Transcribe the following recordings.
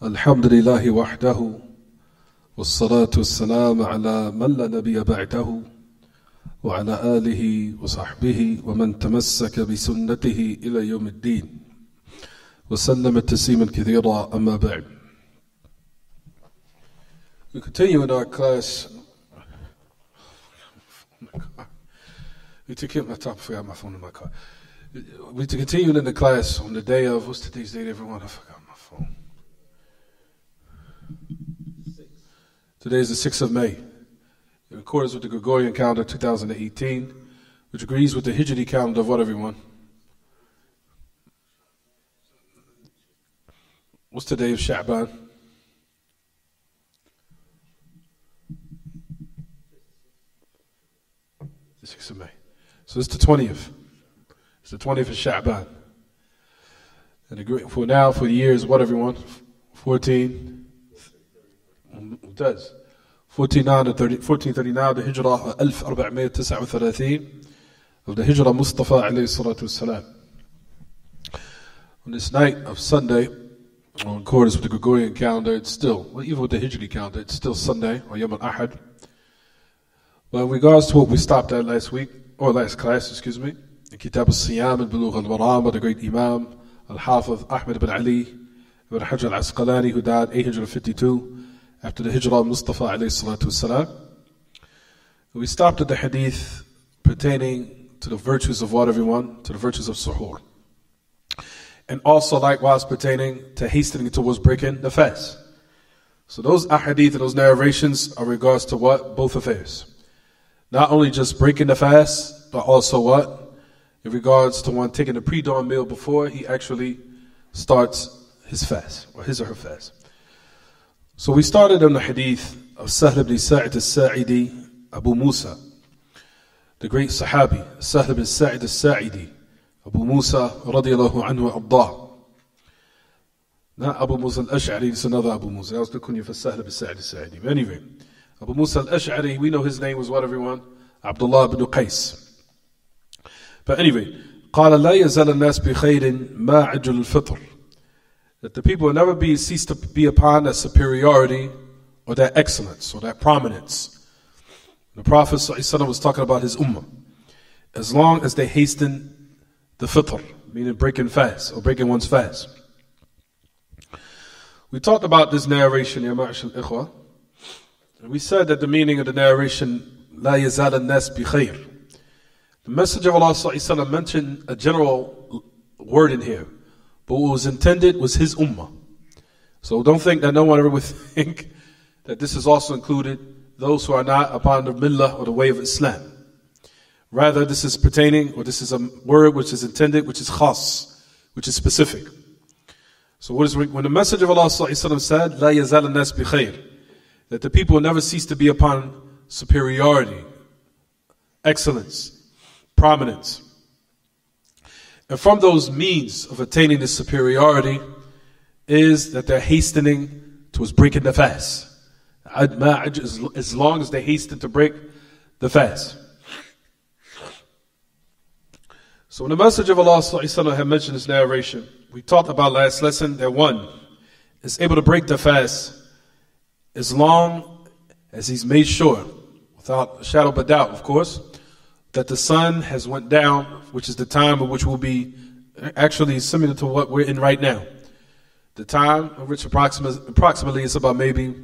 الحمد لله وحده والصلاة والسلام على من لا نبي بعده وعلى آله وصحبه ومن تمسك بسنته إلى يوم الدين وسلم تسليما كثيرا أما بعد. We continue in our class. We to keep my top before I have my phone in my car. We to continue in the class on the day of, what's today's date, everyone? I forgot my phone. Today is the 6th of May, in accordance with the Gregorian calendar 2018, which agrees with the Hijri calendar of what, everyone? What's the day of Sha'ban? The 6th of May. So it's the 20th. It's the 20th of Sha'ban. And for now, for the year is what, everyone? 14. It does. 1439, the Hijrah 1439 of the Hijrah Mustafa alayhi salatu wasalam. On this night of Sunday, in accordance with the Gregorian calendar, it's still, well, even with the Hijri calendar, it's still Sunday, or Yom al-Ahad. But in regards to what we stopped at last week, or last class, excuse me, in Kitab al-Siyam and Bulugh al-Maram, the great Imam, Al-Hafiz Ahmed ibn Ali ibn Hajar al-Asqalani, who died 852 after the Hijrah of Mustafa alayhi salatu wasalam. We stopped at the hadith pertaining to the virtues of what, everyone? To the virtues of suhoor. And also likewise pertaining to hastening towards breaking the fast. So those ahadith and those narrations are regards to what? Both affairs. Not only just breaking the fast, but also what? In regards to one taking the pre-dawn meal before he actually starts his fast, or his or her fast. So we started on the hadith of Sahl ibn Sa'id al-Sa'idi, Abu Musa, the great Sahabi, Sahl ibn Sa'id al-Sa'idi, Abu Musa radiyallahu anhu ardah. Not Abu Musa al-Ash'ari, it's another Abu Musa. That was the kunya for Sahl ibn Sa'id al-Sa'idi. But anyway, Abu Musa al-Ash'ari, we know his name was what, everyone? Abdullah ibn Qais. But anyway, قال لا يزال الناس بخير ما عجل الفطر. That the people will never cease to be upon that superiority or that excellence or that prominence. The Prophet ﷺ was talking about his ummah. As long as they hasten the fitr, meaning breaking fast or breaking one's fast. We talked about this narration, ya ma'ashal ikhwa. And we said that the meaning of the narration, لا يزال الناس بخير. The Messenger of Allah ﷺ mentioned a general word in here. But what was intended was his ummah. So don't think that no one ever would think that this is also included those who are not upon the millah or the way of Islam. Rather, this is pertaining, or this is a word which is intended, which is khas, which is specific. So when the Messenger of Allah ﷺ said, لا يزال الناس بخير, that the people will never cease to be upon superiority, excellence, prominence. And from those means of attaining this superiority is that they're hastening towards breaking the fast. As long as they hasten to break the fast. So when the Messenger of Allah ﷺ had mentioned this narration, we talked about last lesson that one is able to break the fast as long as he's made sure, without a shadow of a doubt, of course, that the sun has went down, which is the time of which will be actually similar to what we're in right now. The time of which approximately is about maybe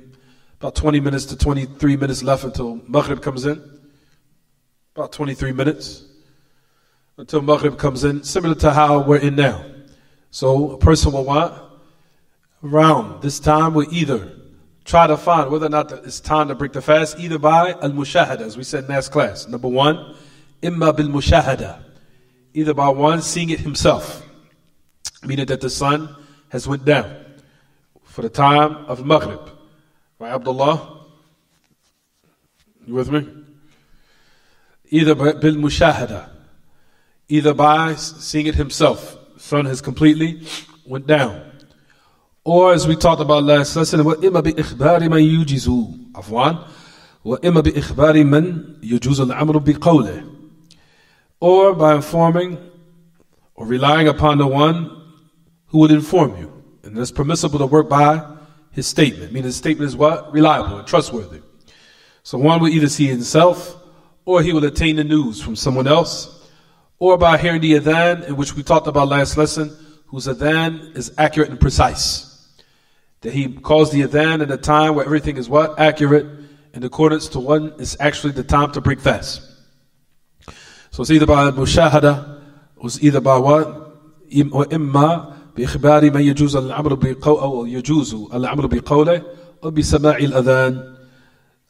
about 20 minutes to 23 minutes left until Maghrib comes in. About 23 minutes until Maghrib comes in, similar to how we're in now. So a person will want, around this time, will either try to find whether or not it's time to break the fast, either by al-mushahada, as we said in last class. Number one, imma bil-mushahada, either by one seeing it himself, meaning that the sun has went down for the time of Maghrib. Right, Abdullah? You with me? Either bil-mushahada, either by seeing it himself, the sun has completely went down. Or as we talked about last lesson, وَإِمَّا بِإِخْبَارِ مَنْ يُجِزُ عَفْوًا وَإِمَّا بِإِخْبَارِ مَنْ يُجُوزُ الْأَمْرُ بِقَوْلِهِ, or by informing or relying upon the one who would inform you. And And it's permissible to work by his statement. Meaning his statement is what? Reliable and trustworthy. So one will either see himself, or he will attain the news from someone else, or by hearing the adhan, in which we talked about last lesson, whose adhan is accurate and precise. That he calls the adhan at a time where everything is what? Accurate, in accordance to when it's actually the time to break fast. So it's either by mushahada, or it's either by what? وإما بإخبار من يجوز العمل بقوله أو يجوز العمل بقوله أو بسماع الأذان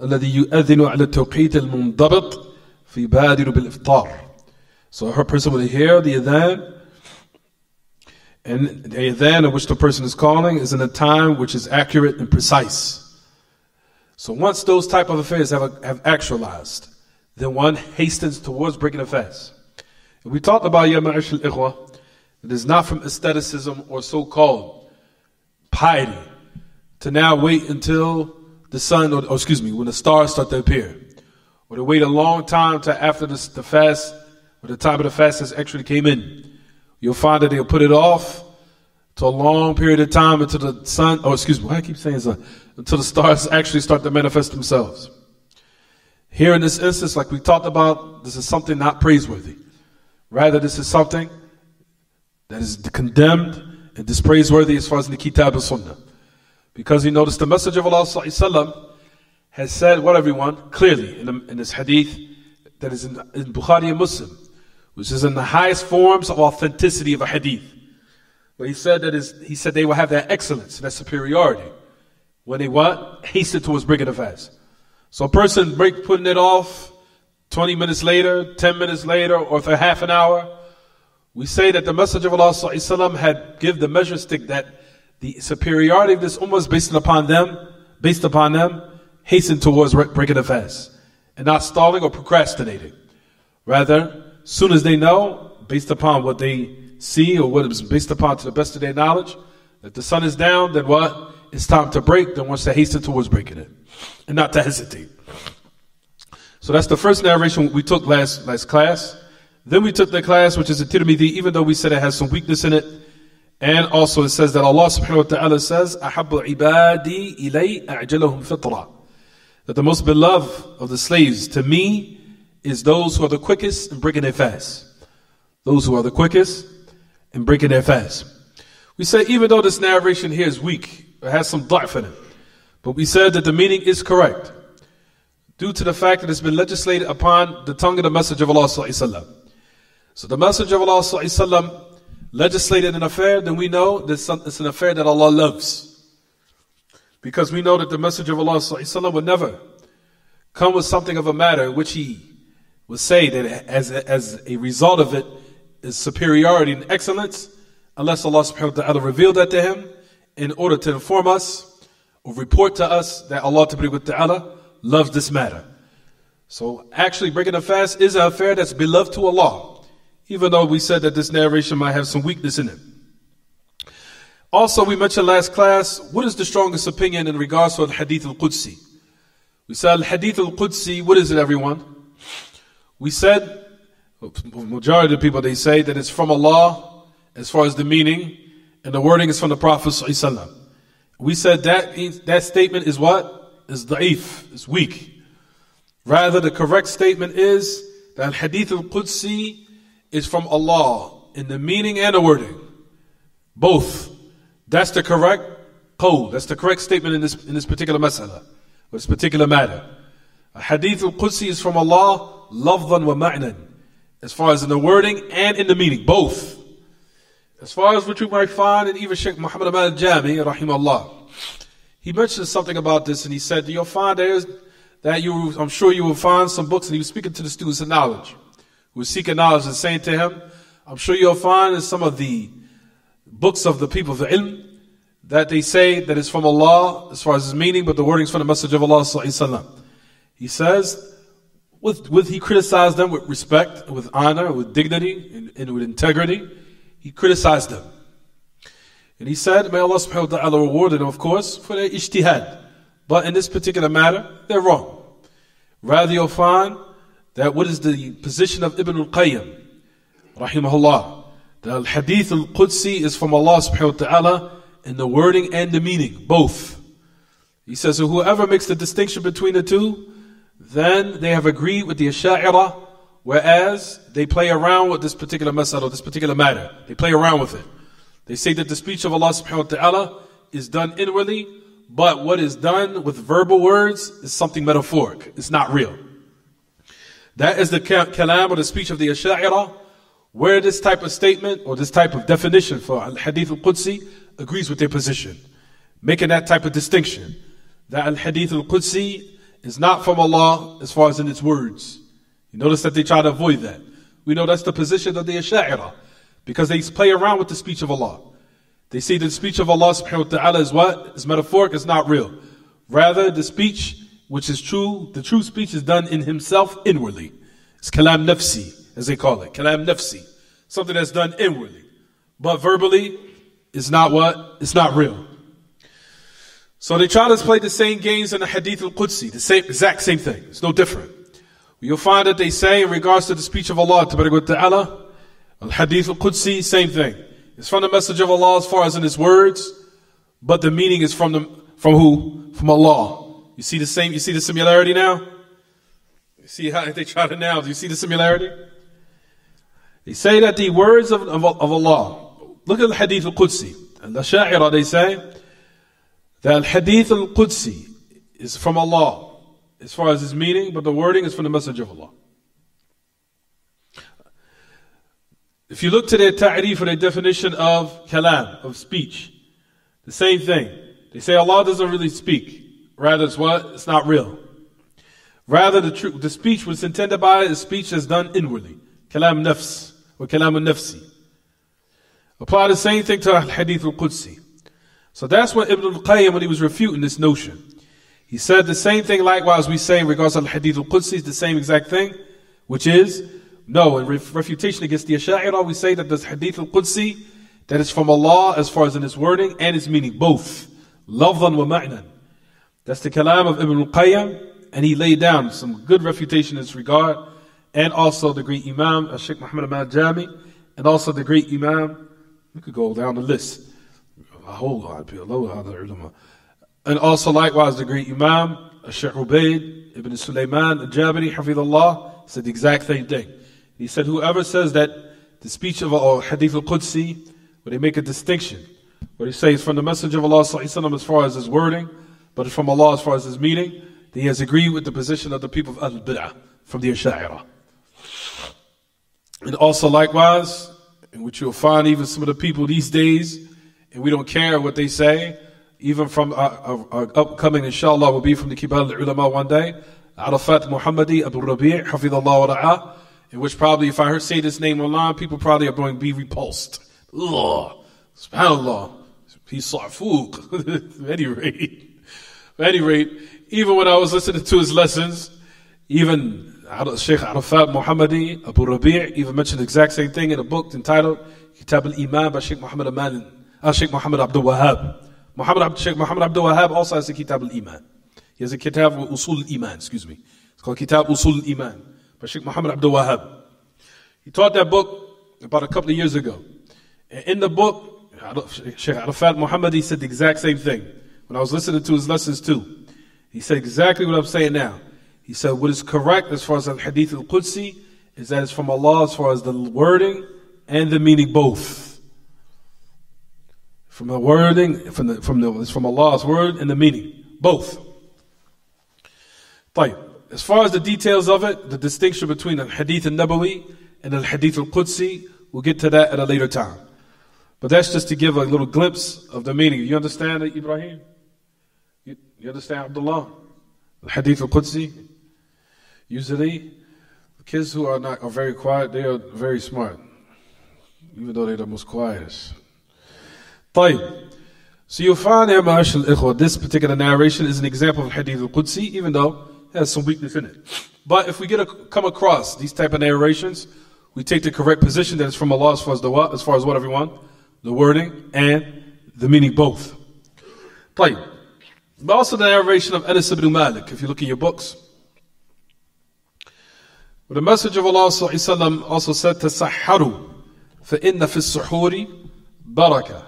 الذي يؤذن على التوقيت المنضبط فيبادر بالإفطار. So a person will hear the adhan, and the adhan in which the person is calling is in a time which is accurate and precise. So once those type of affairs have actualized, then one hastens towards breaking a fast. And we talked about Ya Ma'ash al-Ikhwa, it is not from aestheticism or so-called piety to now wait until the sun, or when the stars start to appear, or to wait a long time to after the fast, or the time of the fast has actually came in. You'll find that they'll put it off to a long period of time until the sun, why I keep saying sun, until the stars actually start to manifest themselves. Here in this instance, like we talked about, this is something not praiseworthy. Rather, this is something that is condemned and dispraiseworthy as far as in the Kitab and Sunnah. Because you notice the Messenger of Allah ﷺ has said, what everyone, clearly in this hadith that is in Bukhari and Muslim, which is in the highest forms of authenticity of a hadith. Where he said they will have that excellence, that superiority, when they what? Hasten towards breaking a fast. So a person putting it off 20 minutes later, 10 minutes later, or for half an hour, we say that the Messenger of Allah ﷺ had give the measure stick that the superiority of this ummah is based upon them, hasten towards breaking the fast, and not stalling or procrastinating. Rather, soon as they know, based upon what they see or what is based upon to the best of their knowledge, that the sun is down, then what? It's time to break, then wants to hasten towards breaking it, and not to hesitate. So that's the first narration we took last class. Then we took the class which is a Tirmidhi, even though we said it has some weakness in it. And also it says that Allah subhanahu wa ta'ala says, أَحَبُّ عِبَادِي إِلَيْ أَعْجَلَهُمْ فِطْرًا. That the most beloved of the slaves to me is those who are the quickest in breaking their fast. Those who are the quickest in breaking their fast. We say even though this narration here is weak, it has some da'f in it, but we said that the meaning is correct due to the fact that it's been legislated upon the tongue of the Messenger of Allah sallallahu alaihi wasallam. So the Messenger of Allah sallallahu alaihi wasallam legislated an affair, then we know that it's an affair that Allah loves. Because we know that the Messenger of Allah sallallahu alaihi wasallam would never come with something of a matter in which he would say that as a result of it is superiority and excellence, unless Allah subhanahu wa ta'ala revealed that to him in order to inform us or report to us that Allah wa ta'ala loves this matter. So actually breaking a fast is an affair that's beloved to Allah, even though we said that this narration might have some weakness in it. Also, we mentioned last class, what is the strongest opinion in regards to Al-Hadith Al-Qudsi? We said Al-Hadith Al-Qudsi, what is it, everyone? We said, majority of the people, they say that it's from Allah as far as the meaning, and the wording is from the Prophet ﷺ. We said that statement is what? Is da'if, is weak. Rather, the correct statement is that Al-Hadith Al-Qudsi is from Allah in the meaning and the wording. Both. That's the correct qawl. That's the correct statement in this particular mas'ala, this particular matter. Hadith al-Qudsi is from Allah, lafdhan wa ma'nan, as far as in the wording and in the meaning, both. As far as what you might find in even Shaykh Muhammad al-Jami, rahimahullah, he mentioned something about this, and he said, you'll find I'm sure you will find some books, and he was speaking to the students of knowledge, who were seeking knowledge, and saying to him, I'm sure you'll find in some of the books of the people of the ilm, that they say that it's from Allah as far as its meaning, but the wordings from the Messenger of Allah sallallahu alaihi wasallam. He says, he criticized them with respect, with honor, with dignity, and with integrity. He criticized them. And he said, may Allah subhanahu wa ta'ala reward them, of course, for their ijtihad. But in this particular matter, they're wrong. Rather, you'll find that what is the position of Ibn al-Qayyim, rahimahullah, the Hadith al-Qudsi is from Allah subhanahu wa ta'ala in the wording and the meaning, both. He says, so whoever makes the distinction between the two, then they have agreed with the Asha'ira, whereas they play around with this particular mas'ala, this particular matter. They play around with it. They say that the speech of Allah subhanahu wa ta'ala is done inwardly, but what is done with verbal words is something metaphoric. It's not real. That is the kalam or the speech of the Asha'ira, where this type of statement or this type of definition for al-hadith al-Qudsi agrees with their position, making that type of distinction. That al-hadith al-Qudsi is not from Allah as far as in its words. You notice that they try to avoid that. We know that's the position of the Asha'ira, because they play around with the speech of Allah. They say the speech of Allah subhanahu wa ta'ala is what? It's metaphoric, it's not real. Rather, the speech which is true, the true speech is done in himself inwardly. It's kalam nafsi, as they call it. Kalam nafsi. Something that's done inwardly. But verbally, it's not what? It's not real. So they try to play the same games in the hadith al-Qudsi, the exact same thing. It's no different. You'll find that they say in regards to the speech of Allah, tabarak wa ta'ala, al-hadith al-Qudsi, same thing. It's from the message of Allah as far as in His words, but the meaning is from who? From Allah. You see the similarity now? You see how they try to now? Do you see the similarity? They say that the words of Allah, look at the hadith al-Qudsi. And the Asha'ira, they say that al-hadith al-Qudsi is from Allah as far as its meaning, but the wording is from the message of Allah. If you look to their ta'rif or their definition of kalam, of speech, the same thing. They say Allah doesn't really speak. Rather, it's what? It's not real. Rather, the speech was intended by is speech that's done inwardly. Kalam nafs, or kalam al-nafsi. Apply the same thing to al-hadith al-Qudsi. So that's what Ibn al-Qayyim, when he was refuting this notion, he said the same thing likewise we say in regards to al-hadith al-Qudsi, is the same exact thing, which is, no, in refutation against the Asha'ira, we say that this hadith al-Qudsi, that is from Allah as far as in its wording and its meaning, both. Lafzan wa ma'nan. That's the kalam of Ibn al-Qayyim, and he laid down some good refutation in this regard, and also the great Imam, Sheikh Muhammad al-Jami, and also the great Imam, we could go down the list, and also likewise the great Imam, Sheikh Ubaid, Ibn Sulaiman, al-Jabari, Hafidhullah, said the exact same thing. He said, whoever says that the speech of Hadith al-Qudsi, where they make a distinction, where they say it's from the Messenger of Allah as far as his wording, but it's from Allah as far as his meaning, then he has agreed with the position of the people of Al-Bid'ah, from the Asha'ira. And also likewise, in which you'll find even some of the people these days, and we don't care what they say, even from our upcoming, inshallah, will be from the Kibar al-Ulama one day, Arafat Muhammadi AbdurRazzaaq, Hafidhullah wa ra'ah, in which probably if I say this name online, people probably are going to be repulsed. Ugh, subhanAllah, he's sa'fuq. At any rate, even when I was listening to his lessons, even Sheikh Arafat Muhammadi AbdurRazzaaq even mentioned the exact same thing in a book entitled Kitab al-Iman by Sheikh Muhammad Abdul Wahhab. Sheikh Muhammad Abdul Wahhab also has a Kitab al-Iman. He has a Kitab Usul al-Iman, It's called Kitab Usul al-Iman by Sheikh Muhammad Abdul Wahhab. He taught that book about a couple of years ago. And in the book, Sheikh Arafat Muhammadi said the exact same thing. When I was listening to his lessons too, he said exactly what I'm saying now. He said what is correct as far as al-Hadith al-Qudsi is that it's from Allah as far as the wording and the meaning both. From the wording, it's from Allah's word and the meaning, both. As far as the details of it, the distinction between al-Hadith al-Nabawi and al-Hadith al-Qudsi, we'll get to that at a later time. But that's just to give a little glimpse of the meaning. You understand it, Ibrahim? You understand, Abdullah? Al-Hadith al-Qudsi? Usually, the kids who are very quiet, they are very smart. Even though they're the most quietest. So you'll find here, ma'ashal ikhwa, this particular narration is an example of Hadith al-Qudsi, even though it has some weakness in it. But if we come across these type of narrations, we take the correct position that it's from Allah as far as what everyone? The wording and the meaning both. But also the narration of Anas ibn Malik, if you look in your books. But the message of Allah also said, تَسَحَّرُوا فَإِنَّ فِي السُّحُورِ بَرَكَةً.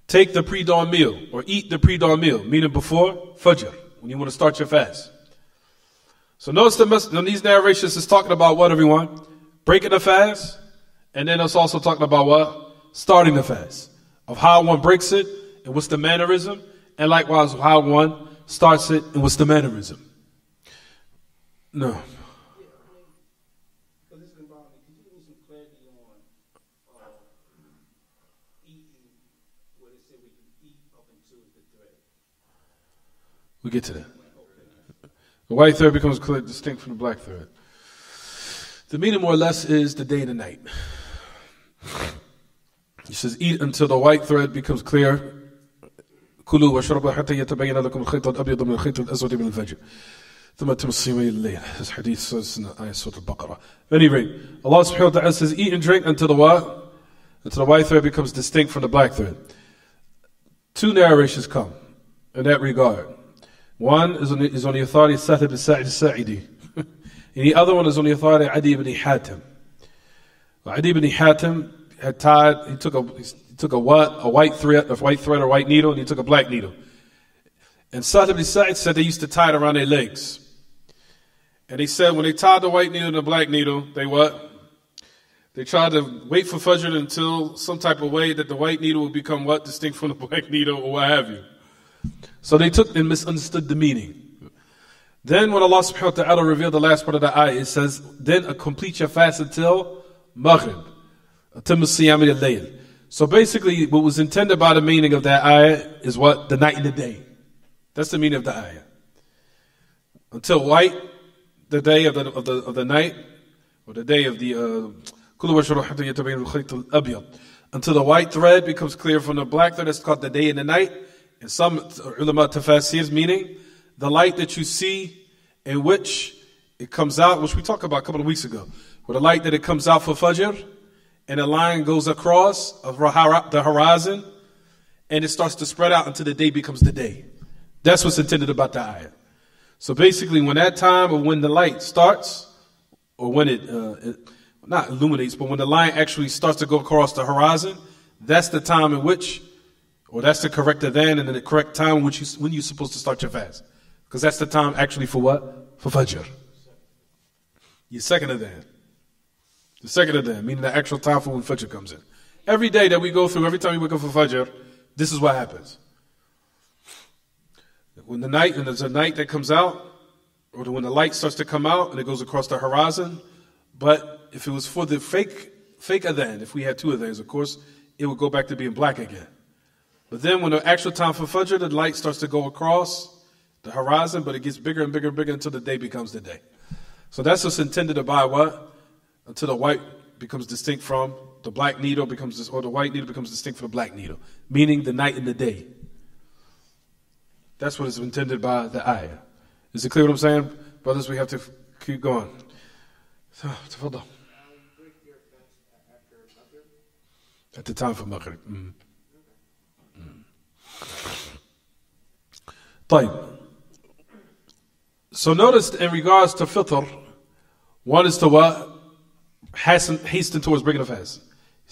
take the pre-dawn meal or eat the pre-dawn meal, meaning before Fajr, when you want to start your fast. So notice these narrations is talking about what, everyone? Breaking the fast, and then it's also talking about what? Starting the fast. Of how one breaks it, and what's the mannerism, and likewise how one starts it, and what's the mannerism. No. We get to that. The white thread becomes clear, distinct from the black thread. The meaning more or less is the day and the night. He says, eat until the white thread becomes clear. كلوا واشربوا حتى يتبين لكم الخيط الأبيض من الخيط الأسود من الفجر. ثم تمسوا الليل. This hadith says in ayah Surah Al-Baqarah. At any rate, Allah subhanahu wa ta'ala says, eat and drink until the what? Until the white thread becomes distinct from the black thread. Two narrations come in that regard. One is on the authority of Sahl ibn Sa'id al-Sa'idi. And the other one is on the authority of Adi ibn Hatim. Adi ibn Hatim had tied, he took a white thread or white needle, and he took a black needle. And Sahl ibn Sa'id said they used to tie it around their legs. And he said when they tied the white needle and the black needle, they what? They tried to wait for Fajr until some type of way that the white needle would become what? Distinct from the black needle or what have you. So they took and misunderstood the meaning. Then when Allah subhanahu wa ta'ala revealed the last part of the ayah, it says, then complete your fast until Maghrib. So basically what was intended by the meaning of that ayah is what? The night and the day. That's the meaning of the ayah. Until white, the day of the night, or the day of the until the white thread becomes clear from the black thread. That's called the day and the night. And some ulama tafasirs, meaning the light that you see in which it comes out, which we talked about a couple of weeks ago, where the light that it comes out for Fajr, and the line goes across the horizon, and it starts to spread out until the day becomes the day. That's what's intended about the ayah. So basically, when that time or when the light starts, or when it not illuminates, but when the line actually starts to go across the horizon, that's the time in which, or that's the correct adhan and the correct time when you're supposed to start your fast. Because that's the time actually for what? For Fajr. Your second adhan. The second adhan, meaning the actual time for when Fajr comes in. Every day that we go through, every time we wake up for Fajr, this is what happens. When there's a night that comes out, or when the light starts to come out and it goes across the horizon, but if it was for the fake adhan, if we had two adhans, of course, it would go back to being black again. But then when the actual time for Fajr, the light starts to go across the horizon, but it gets bigger and bigger and bigger until the day becomes the day. So that's what's intended to by what? Until the white becomes distinct from the black needle or the white needle becomes distinct from the black needle, meaning the night and the day. That's what is intended by the ayah. Is it clear what I'm saying? Brothers, we have to keep going. So, tafadhal. At the time for Maghrib. طيب. So notice in regards to fitr, one is to what? Hasten towards breaking the fast.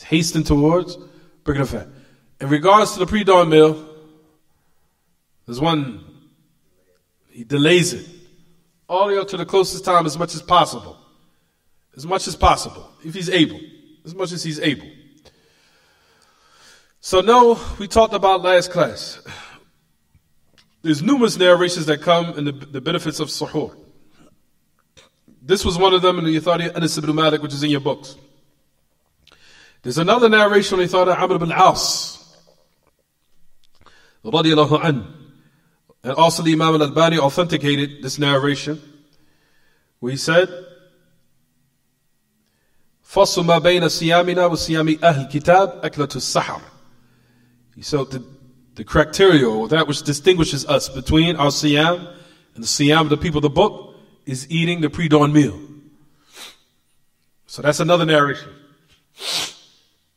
Hasten towards breaking the fast. In regards to the pre-dawn meal, there's one, he delays it all the way up to the closest time as much as possible. As much as possible, if he's able. As much as he's able. So no, we talked about last class. There's numerous narrations that come in the benefits of suhoor. This was one of them in the authority of Anas ibn Malik, which is in your books. There's another narration on the authority of Amr ibn al-As, radiyallahu anhu. And also the Imam al-Albani authenticated this narration, where he said, فَصُّ مَا بَيْنَ صِيَامِنَا وَصِيَامِ أَهْلِ الْكِتَابِ أَكْلَةُ السَّحَرِ. So the criteria, or that which distinguishes us between our siyam and the siyam of the people of the book, is eating the pre-dawn meal. So that's another narration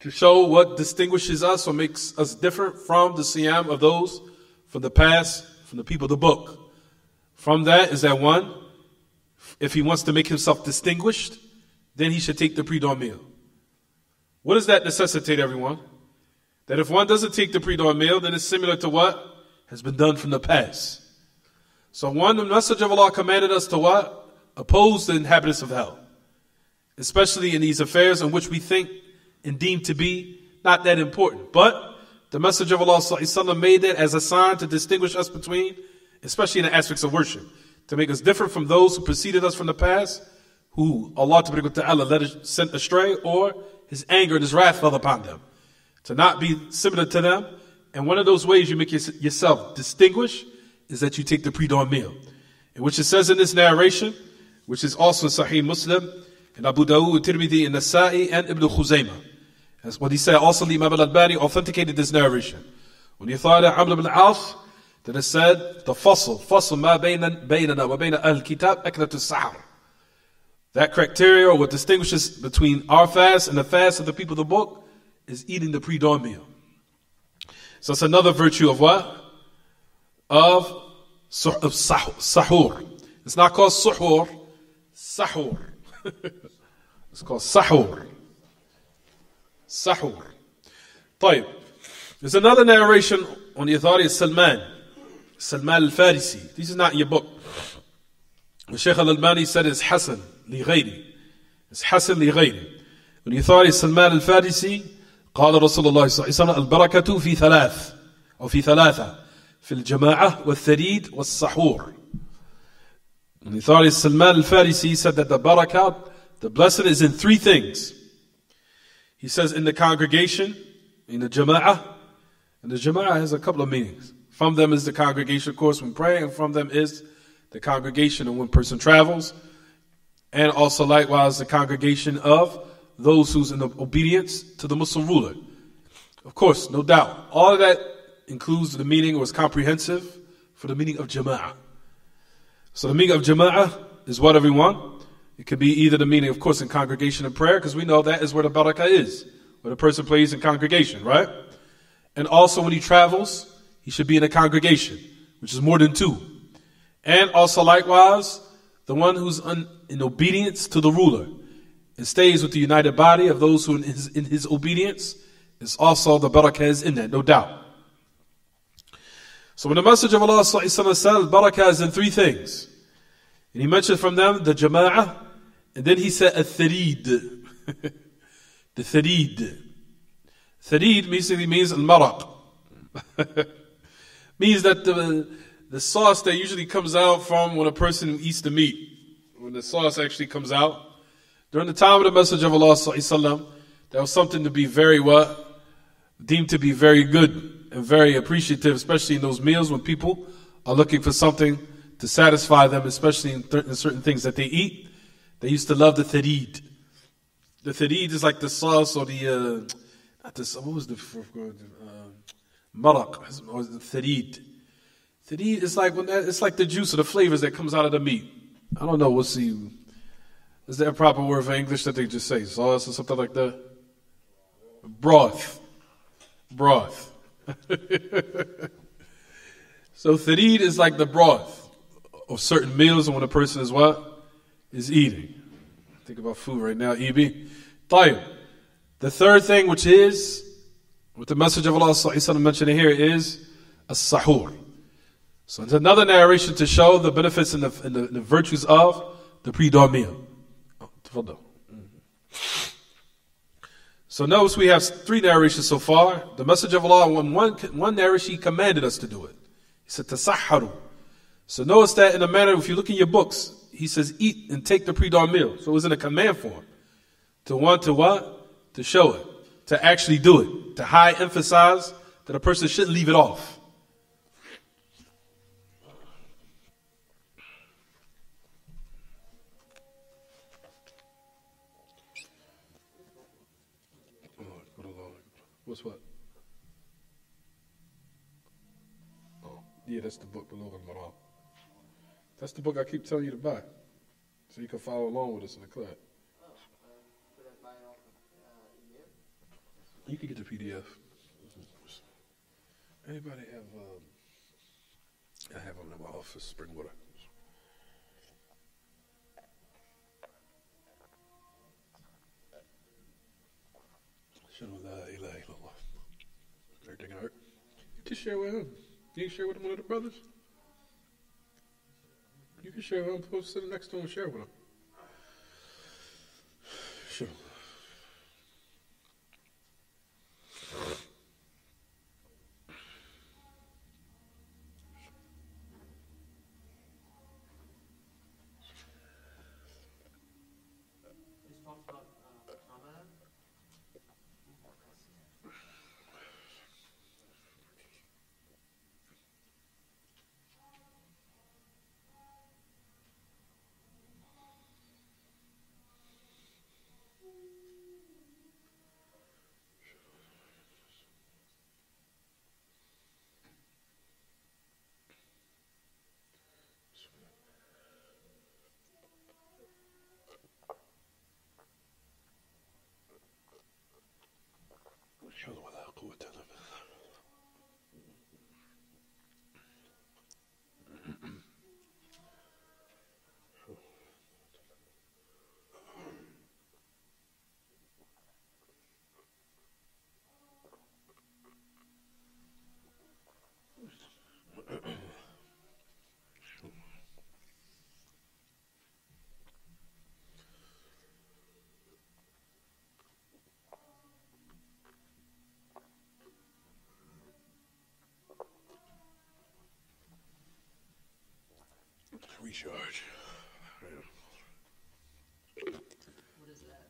to show what distinguishes us or makes us different from the siyam of those from the past, from the people of the book. From that is that one, if he wants to make himself distinguished, then he should take the pre-dawn meal. What does that necessitate, everyone? that if one doesn't take the pre-dawn meal, then it's similar to what has been done from the past. So one, the Messenger of Allah commanded us to what? Oppose the inhabitants of hell, especially in these affairs in which we think and deem to be not that important. But the Messenger of Allah ﷺ made that as a sign to distinguish us between, especially in the aspects of worship, to make us different from those who preceded us from the past, who Allah Ta'ala sent astray, or His anger and His wrath fell upon them. To not be similar to them. And one of those ways you make yourself distinguish is that you take the pre-dawn meal. In which it says in this narration, which is also in Sahih Muslim, in Abu Dawud, Tirmidhi, in Nasa'i, and Ibn Khuzaymah. That's what he said. Also, Imam al-Albani authenticated this narration. When he thought of Amr ibn al-As, that it said, the fasl ma baynana wa bayna al-kitab aklatu sahar. That criteria, or what distinguishes between our fast and the fast of the people of the book, is eating the pre-dawn meal. So it's another virtue of what? Of sahur. It's not called suhur, sahur. It's called sahur. Sahur. طيب. There's another narration on the authority of Salman al-Farisi. This is not in your book. The Shaykh al-Albani said it's Hasan li ghayri. It's Hasan li ghayri. On the authority of Salman al-Farisi, قال رسول الله صلى الله عليه وسلم البركة في ثلاث أو في ثلاثة في الجماعة والثريد والسحور. And the authority of Salman al-Farisi said that the barakah, the blessing, is in three things. He says in the congregation, in the jama'ah, and the jama'ah has a couple of meanings. From them is the congregation, of course, when praying, and from them is the congregation of when person travels, and also likewise the congregation of those who's in obedience to the Muslim ruler. Of course, no doubt. All of that includes the meaning, or is comprehensive for the meaning of jama'ah. So the meaning of jama'ah is what, everyone? It could be either the meaning, of course, in congregation and prayer, because we know that is where the barakah is, where the person prays in congregation, right? And also when he travels, he should be in a congregation, which is more than two. And also likewise, the one who's in obedience to the ruler and stays with the united body of those who are in his obedience, is also the barakah is in that, no doubt. So when the Messenger of Allah said, barakah is in three things. And he mentioned from them the jama'ah, and then he said al-thareed. The thareed. Thareed basically means al-maraq. Means that the sauce that usually comes out from when a person eats the meat, when the sauce actually comes out. During the time of the Messenger of Allah sallallahu, that was something to be very deemed to be very good and very appreciative, especially in those meals when people are looking for something to satisfy them, especially in certain things that they eat. They used to love the thareed. The thareed is like the sauce, or the what was the maraq, or the thareed. Thareed is like it's like the juice or the flavors that comes out of the meat. I don't know. We'll see. Is there a proper word for English that they just say? Sauce or something like that? Broth. So thareed is like the broth of certain meals, and when a person is what? Is eating. Think about food right now, EB. طيب. The third thing, which is, what the Messenger of Allah mentioned here, is as-sahur. So it's another narration to show the benefits and the virtues of the pre-dawn meal. So notice we have three narrations so far. The Messenger of Allah, in one narration, he commanded us to do it. He said, tasahharu. So notice that in a manner, if you look in your books, he says, eat and take the pre-dawn meal. So it was in a command form. To want to what? To show it. To actually do it. To high emphasize that a person shouldn't leave it off. What's what? Oh, yeah, that's the book, Bulugh al-Maram. That's the book I keep telling you to buy, so you can follow along with us in the class. You can get the PDF. Anybody have? I have them in my office. Spring water. everything hurt. You can share with him. You can share with one of the brothers. You can share with him. Post sit next to him and share with him. Sure. Recharge. What is that?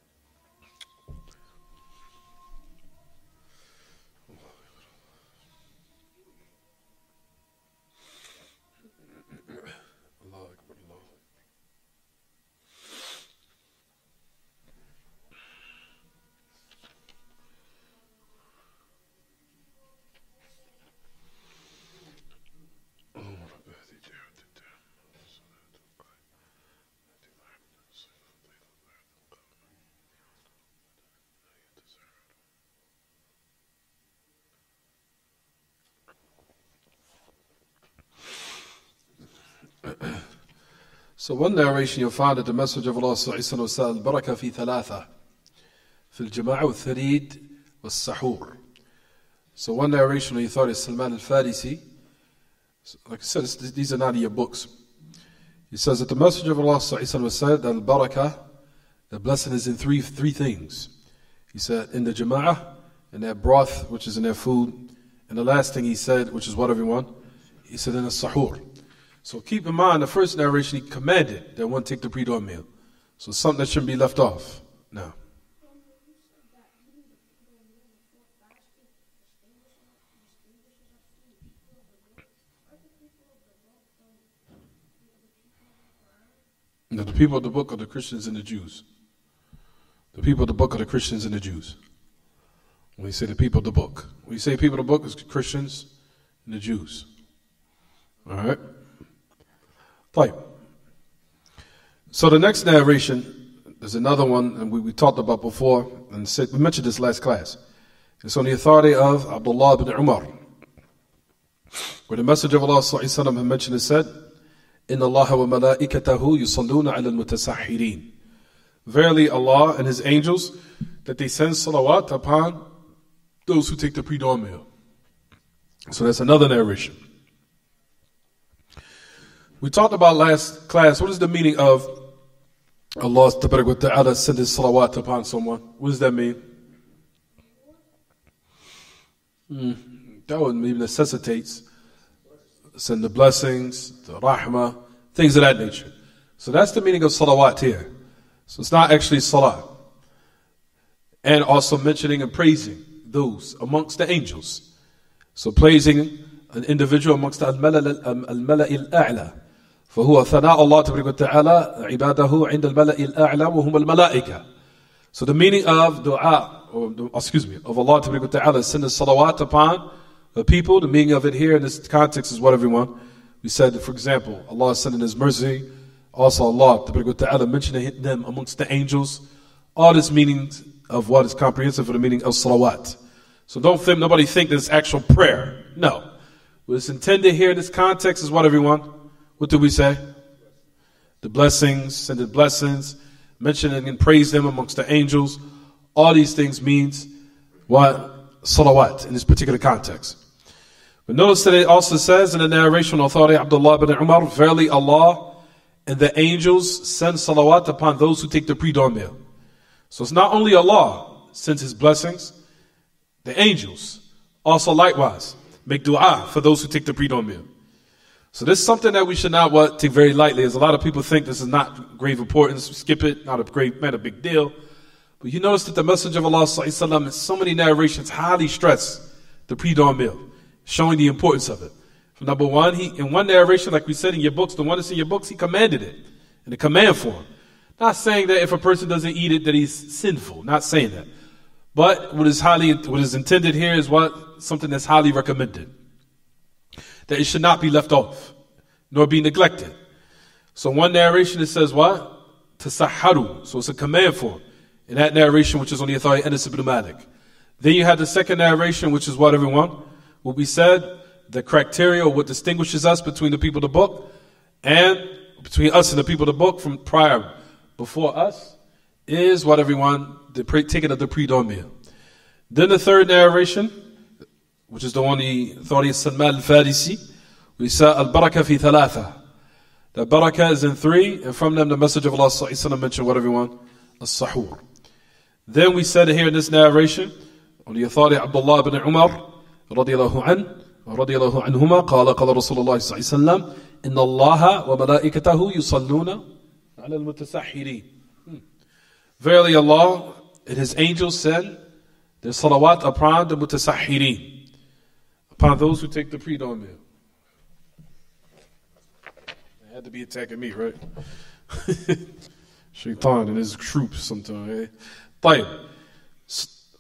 Allah Akbar, Allah. So one narration you'll find that the Messenger of Allah sallallahu alaihi wasallam said, "Al-baraka fi thalatha, fil jama'a wal-tharid wal-sahur." So one narration he thought is Salman al-Farisi. Like I said, these are not in your books. He says that the Messenger of Allah sallallahu alaihi wasallam said, "Al-baraka, the blessing is in three things." He said, in the jama'ah, in their broth, which is in their food, and the last thing he said, which is what everyone? He said in the sahur. So keep in mind, the first narration, he commanded that one take the pre-dawn meal. So it's something that shouldn't be left off. Now. No, the people of the book are the Christians and the Jews. The people of the book are the Christians and the Jews. When you say the people of the book. When you say people of the book, it's Christians and the Jews. All right? So the next narration, there's another one, and we talked about before, and we mentioned this last class. It's on the authority of Abdullah ibn Umar, where the Messenger of Allah sallallahu alaihi wasallam had mentioned and said, "Inna Allah wa malaikatahu yusalluna ala al-mutasahhirin." Verily Allah and His angels, that they send salawat upon those who take the pre-dawn meal. So that's another narration. We talked about last class, what is the meaning of Allah Ta'ala sending salawat upon someone? What does that mean? That would mean necessitates send the blessings, the rahmah, things of that nature. So that's the meaning of salawat here. So it's not actually salat. And also mentioning and praising those amongst the angels. So praising an individual amongst the al-mala'i al-a'la. فهو ثناء الله تبارك وتعالى عباده عند الملأ الأعلى وهم الملائكة. So the meaning of dua, of Allah تبارك وتعالى sending salawat upon the people, the meaning of it here in this context is what everyone, we said, for example, Allah is sending His mercy, also Allah تبارك وتعالى mentioning them amongst the angels, all this meanings of what is comprehensive for the meaning of salawat. So nobody think that it's actual prayer. No. What is intended here in this context is what everyone? What do we say? The blessings, sending blessings, mentioning and praise them amongst the angels. All these things means what? salawat in this particular context. But notice that it also says in the narration of authority Abdullah ibn Umar, verily Allah and the angels send salawat upon those who take the pre-dawn meal. So it's not only Allah sends His blessings, the angels also likewise make dua for those who take the pre-dawn meal. So this is something that we should not take very lightly, as a lot of people think this is not grave importance, skip it, not a big deal. But you notice that the Messenger of Allah ﷺ, in so many narrations highly stress the pre-dawn meal, showing the importance of it. Number one, in one narration, like we said in your books, the one that's in your books, He commanded it in the command form. Not saying that if a person doesn't eat it that he's sinful, not saying that. But what is intended here is something that's highly recommended. That it should not be left off, nor be neglected. So one narration it says what? Tasahharu. So it's a command form. In that narration, which is on the authority of Anas ibn Malik. Then you have the second narration, which is what everyone? What we said, the criteria, what distinguishes us between the people of the book, and between us and the people of the book from before us, is what everyone, the taking of the pre-dawn meal. Then the third narration, which is the one the authority of Salman al-Farisi, we said al-baraka fi thalatha. The barakah is in three, and from them the Messenger of Allah ﷺ mentioned what everyone? As-sahur. Then we said here in this narration, on the authority of Abdullah ibn Umar, radiyallahu anhuma, قال قال رسول الله صلى الله عليه وسلم إن الله وملائكته يصلون على المتسحرين. Verily Allah and His angels send their salawat upon the mutasahhirin, upon those who take the pre-dawn meal. They had to be attacking me, right? Shaitan and his troops sometimes.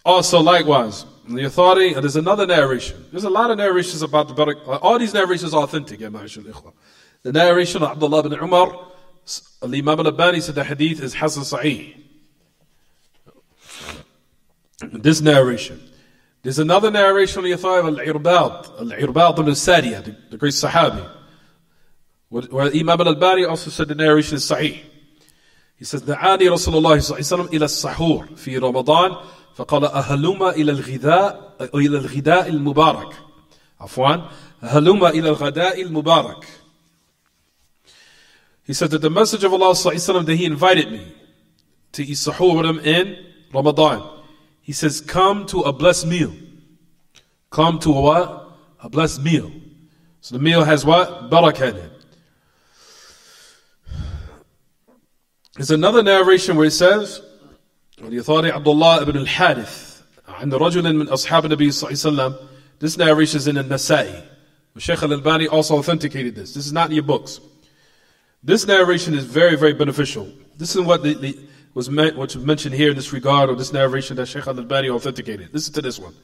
Also likewise, the authority, and there's another narration. There's a lot of narrations about the barakah. All these narrations are authentic. The narration of Abdullah ibn Umar, Imam al-Albani said the hadith is Hasan Sahih. This narration. There's another narration on the authority of Al-Irbad ibn Sariyah, the great Sahabi, where Imam al-Albani also said the narration is Sahih. He says, دعاني رسول الله صلى الله عليه وسلم إلى السحور في رمضان فقال أهلما إلى الغداء المبارك. عفوا أهلما إلى الغداء المبارك. He said that the Messenger of Allah صلى الله عليه وسلم, that He invited me to eat sahur with Him in Ramadan. He says, come to a blessed meal. Come to a what? A blessed meal. So the meal has what? Barakah in it. There's another narration where it says, the authority Abdullah ibn al-Harith, عند رجل من أصحاب النبي صلى الله عليه وسلم. This narration is in An-Nasa'i. Shaykh al-Albani also authenticated this. This is not in your books. This narration is very, very beneficial. This is what was mentioned here in this regard, or this narration that Shaykh al-Albani authenticated. Listen to this one.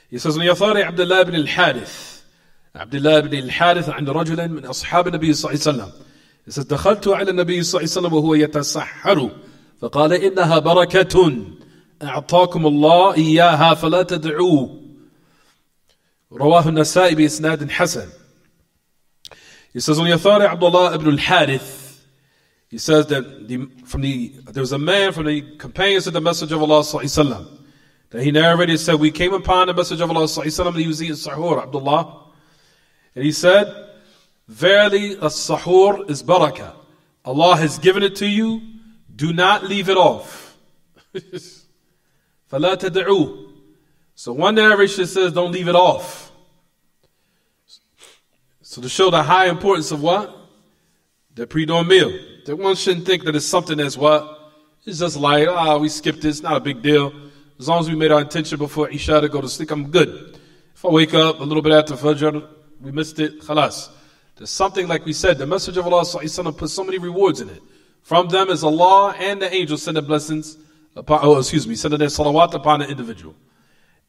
He says, the authority Abdullah ibn al-Harith. Abdullah ibn al-Harith عند رجل من أصحاب النبي صلى الله عليه وسلم. It says, دخلت على النبي صلى الله عليه وسلم وهو يتسحر فقال إنها بركة أعطاكم الله إياها فلا تدعوه. رواه النسائي بإسناد حسن. He says on the authority Abdullah ibn al-Harith, he says that there was a man from the companions of the Messenger of Allah صلى الله عليه وسلم, that he narrated, said, we came upon the Messenger of Allah صلى الله عليه وسلم, and he was eating sahur, Abdullah, and he said, verily, as-sahur is barakah. Allah has given it to you. Do not leave it off. فَلَا تَدْعُوهُ. So one narration says, don't leave it off. So to show the high importance of what? The pre-dawn meal. That one shouldn't think that it's something that's what? It's just like, we skipped this, not a big deal. As long as we made our intention before Isha to go to sleep, I'm good. If I wake up a little bit after Fajr, we missed it, khalas. There's something like we said, the Messenger of Allah ﷺ put so many rewards in it. From them is Allah and the angels sending blessings upon, sending their salawat upon the individual.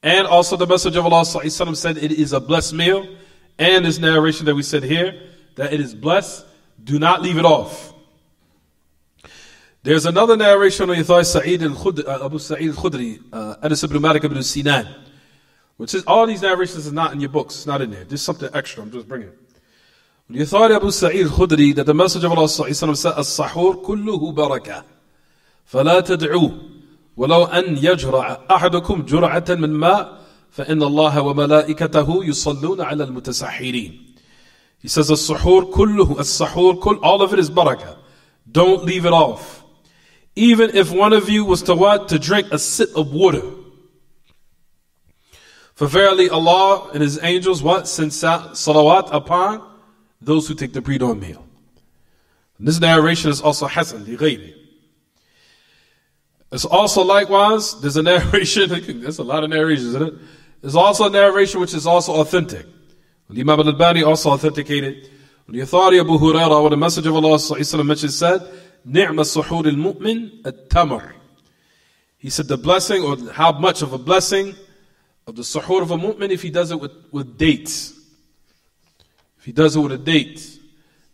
And also the Messenger of Allah ﷺ said it is a blessed meal. And this narration that we said here, that it is blessed, do not leave it off. There's another narration on the authority Abu Sa'id al-Khudri, Anas ibn Malik ibn Sinan, which is, all these narrations are not in your books, it's not in there. There's something extra, I'm just bringing it. The authority Abu Sa'id al-Khudri, that the Messenger of Allah said, as-sahur kulluhu barakah, فلا تدعوه ولو أن يجرع أحدكم جرعة من ماء فإن الله وملائكته يصلون على المتسحرين. He says, السحور كله, السحور كل, all of it is barakah. Don't leave it off. Even if one of you was to what? To drink a sip of water. For verily Allah and His angels what? Send salawat upon those who take the pre-dawn meal. And this narration is also Hasan, لغيره. It's also likewise, there's a narration, there's a lot of narrations, isn't it? There's also a narration which is also authentic. Imam al-Albani also authenticated. The authority of Abu Hurairah, when the Messenger of Allah ﷺ mentioned, said, نِعْمَ السُّحُورِ الْمُؤْمِنِ التَّمَرِ. He said the blessing, or how much of a blessing of the suhoor of a mu'min if he does it with dates. If he does it with a date.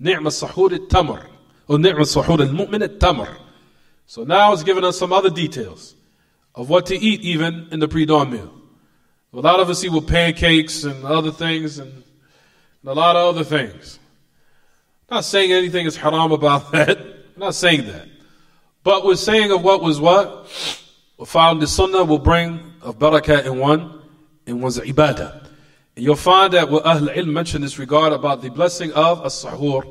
نِعْمَ السُّحُورِ التَّمَرِ. Or نِعْمَ السُّحُورِ الْمُؤْمِنِ التَّمَرِ. So now it's giving us some other details of what to eat even in the pre-dawn meal. A lot of us eat with pancakes and other things and a lot of other things. I'm not saying anything is haram about that. I'm not saying that. But we're saying of what was what? We found the sunnah will bring of barakah in one's ibadah. And you'll find that what Ahl Ilm mentioned in this regard about the blessing of as-sahur,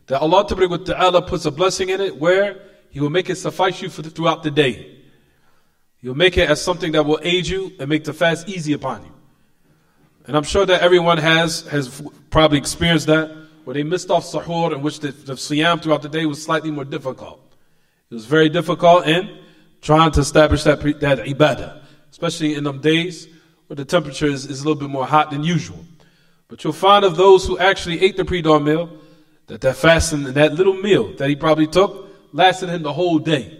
that Allah Ta'ala puts a blessing in it where He will make it suffice you throughout the day. He'll make it as something that will aid you and make the fast easy upon you. And I'm sure that everyone has probably experienced that, where they missed off sahur, in which the siyam throughout the day was slightly more difficult. It was very difficult in trying to establish that ibadah, especially in them days where the temperature is a little bit more hot than usual. But you'll find of those who actually ate the pre-dawn meal, that fasting and that little meal that he probably took lasted him the whole day.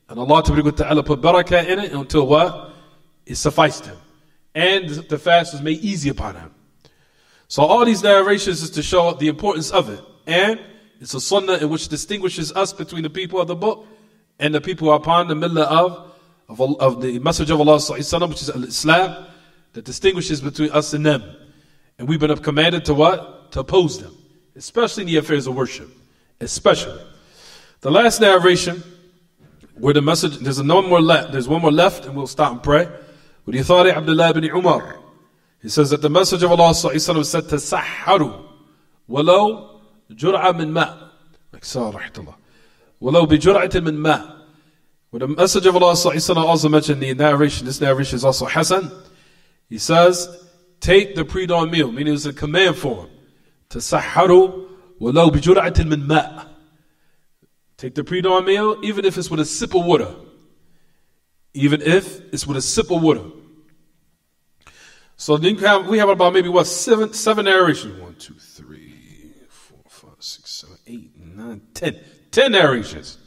And Allah Ta'ala put barakah in it until what? It sufficed him. And the fast was made easy upon him. So all these narrations is to show the importance of it. And it's a sunnah in which distinguishes us between the people of the book and the people who are upon the millah of the message of Allah which is Islam, that distinguishes between us and them. And we've been commanded to what? To oppose them. Especially in the affairs of worship. Especially. The last narration, where the message, there's one more left, and we'll stop and pray. With the authority of Abdullah ibn Umar, he says that the message of Allah said, تَسَحَّرُوا وَلَوْ جُرْعَ مِنْ مَاءٍ. وَلَوْ بِجُرْعَةٍ مِنْ مَاءٍ. When the message of Allah also mentioned the narration, this narration is also Hasan. He says, take the pre-dawn meal, meaning it's a command form. تَسَحَّرُوا وَلَوْ بِجُرْعَةٍ مِنْ مَاءٍ. Take the pre-dawn meal, even if it's with a sip of water. Even if it's with a sip of water. So then we have about maybe seven narrations. 1, 2, 3, 4, 5, 6, 7, 8, 9, 10. 10 narrations.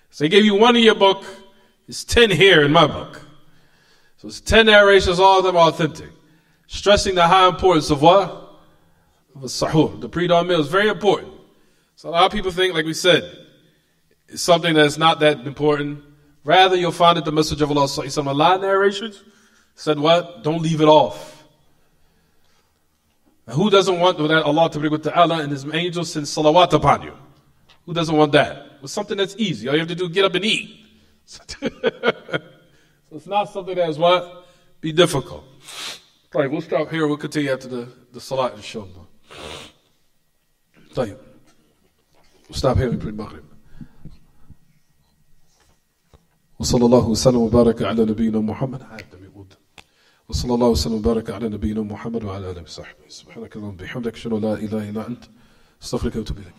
So they gave you one in your book. It's 10 here in my book. So it's 10 narrations, all of them are authentic. Stressing the high importance of what? Of a sahur. The pre-dawn meal is very important. So a lot of people think, like we said, it's something that's not that important. Rather, you'll find that the message of Allah, some a lot of narrations said what? Don't leave it off. And who doesn't want that Allah Ta'ala and His angels send salawat upon you? Who doesn't want that? It's something that's easy. All you have to do is get up and eat. So it's not something that's what? Be difficult. All right, we'll stop here. We'll continue after the salat, inshallah. طيب. We'll stop here. We pray Maghrib. وصلى الله وسلم وبارك على نبينا محمد. وصلى الله وسلم وبارك على نبينا محمد وعلى آله وصحبه. سبحانك اللهم وبحمدك أشهد أن لا إله إلا أنت أستغفرك وأتوب إليك.